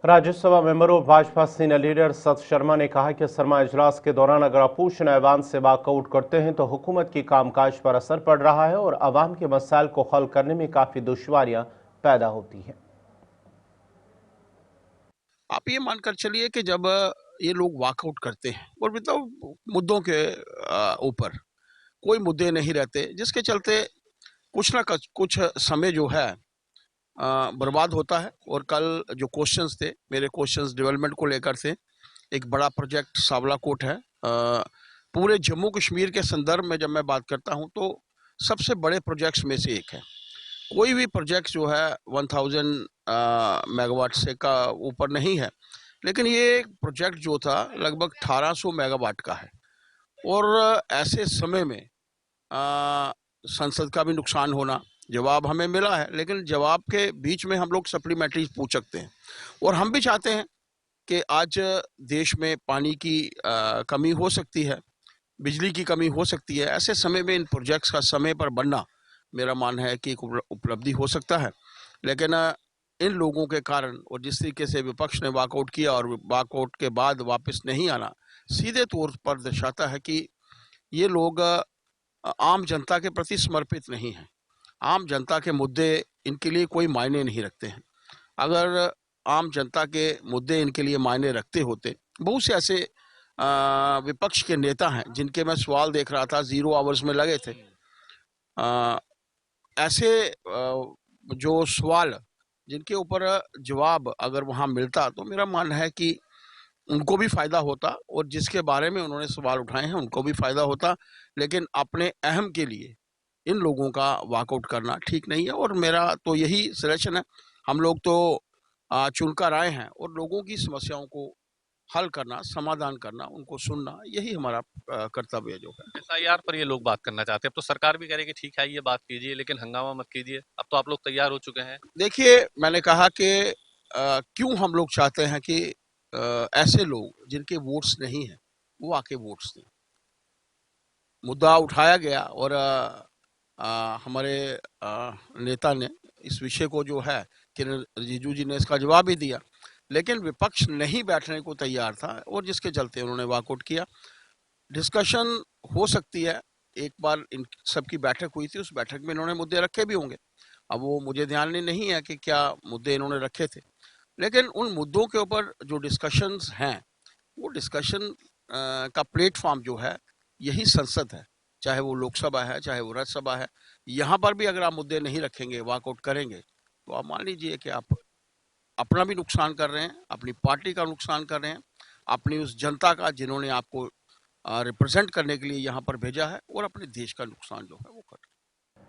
Rajya Sabha member of Bhajpa senior leader सत शर्मा ने कहा कि शर्मा इजलास के दौरान अगर अपोजिशन ऐवान से वॉकआउट करते हैं तो हुकूमत की कामकाज पर असर पड़ रहा है और अवाम के मसाइल को हल करने में काफी दुश्वारियां पैदा होती हैं। आप ये मानकर चलिए कि जब ये लोग वॉकआउट करते हैं और मतलब मुद्दों के ऊपर कोई मुद्दे नहीं रहते, जिसके चलते कुछ ना कुछ समय जो है बर्बाद होता है। और कल जो क्वेश्चंस थे, मेरे क्वेश्चंस डेवलपमेंट को लेकर थे। एक बड़ा प्रोजेक्ट सावला कोट है। पूरे जम्मू कश्मीर के संदर्भ में जब मैं बात करता हूं तो सबसे बड़े प्रोजेक्ट्स में से एक है। कोई भी प्रोजेक्ट जो है 1000 मेगावाट से का ऊपर नहीं है, लेकिन ये प्रोजेक्ट जो था लगभग 1800 मेगावाट का है। और ऐसे समय में संसद का भी नुकसान होना, जवाब हमें मिला है, लेकिन जवाब के बीच में हम लोग सप्लीमेंट्री पूछ सकते हैं। और हम भी चाहते हैं कि आज देश में पानी की कमी हो सकती है, बिजली की कमी हो सकती है। ऐसे समय में इन प्रोजेक्ट्स का समय पर बनना मेरा मानना है कि एक उपलब्धि हो सकता है। लेकिन इन लोगों के कारण और जिस तरीके से विपक्ष ने वॉकआउट किया और वॉकआउट के बाद वापस नहीं आना, सीधे तौर पर दर्शाता है कि ये लोग आम जनता के प्रति समर्पित नहीं हैं। आम जनता के मुद्दे इनके लिए कोई मायने नहीं रखते हैं। अगर आम जनता के मुद्दे इनके लिए मायने रखते होते, बहुत से ऐसे विपक्ष के नेता हैं जिनके मैं सवाल देख रहा था, 0 आवर्स में लगे थे। ऐसे जो सवाल जिनके ऊपर जवाब अगर वहाँ मिलता तो मेरा मानना है कि उनको भी फायदा होता और जिसके बारे में उन्होंने सवाल उठाए हैं उनको भी फायदा होता। लेकिन अपने अहम के लिए इन लोगों का वॉकआउट करना ठीक नहीं है। और मेरा तो यही सजेशन है, हम लोग तो चुनकर आए हैं और लोगों की समस्याओं को हल करना, समाधान करना, उनको सुनना, यही हमारा कर्तव्य जो है। एसआईआर पर ये लोग बात करना चाहते हैं। अब तो सरकार भी कह रही है कि ठीक है, ये बात कीजिए, लेकिन हंगामा मत कीजिए। अब तो आप लोग तैयार हो चुके हैं। देखिए, मैंने कहा कि क्यों हम लोग चाहते हैं कि ऐसे लोग जिनके वोट्स नहीं है वो आके वोट्स दें। मुद्दा उठाया गया और हमारे नेता ने इस विषय को जो है किरण रिजिजू जी ने इसका जवाब भी दिया, लेकिन विपक्ष नहीं बैठने को तैयार था और जिसके चलते उन्होंने वॉकआउट किया। डिस्कशन हो सकती है, एक बार इन सबकी बैठक हुई थी, उस बैठक में इन्होंने मुद्दे रखे भी होंगे। अब वो मुझे ध्यान में नहीं है कि क्या मुद्दे इन्होंने रखे थे, लेकिन उन मुद्दों के ऊपर जो डिस्कशंस हैं वो डिस्कशन का प्लेटफॉर्म जो है यही संसद है, चाहे वो लोकसभा है चाहे वो राज्यसभा है। यहाँ पर भी अगर आप मुद्दे नहीं रखेंगे, वॉकआउट करेंगे, तो आप मान लीजिए कि आप अपना भी नुकसान कर रहे हैं, अपनी पार्टी का नुकसान कर रहे हैं, अपनी उस जनता का जिन्होंने आपको रिप्रेजेंट करने के लिए यहाँ पर भेजा है, और अपने देश का नुकसान जो है वो कर रहे हैं।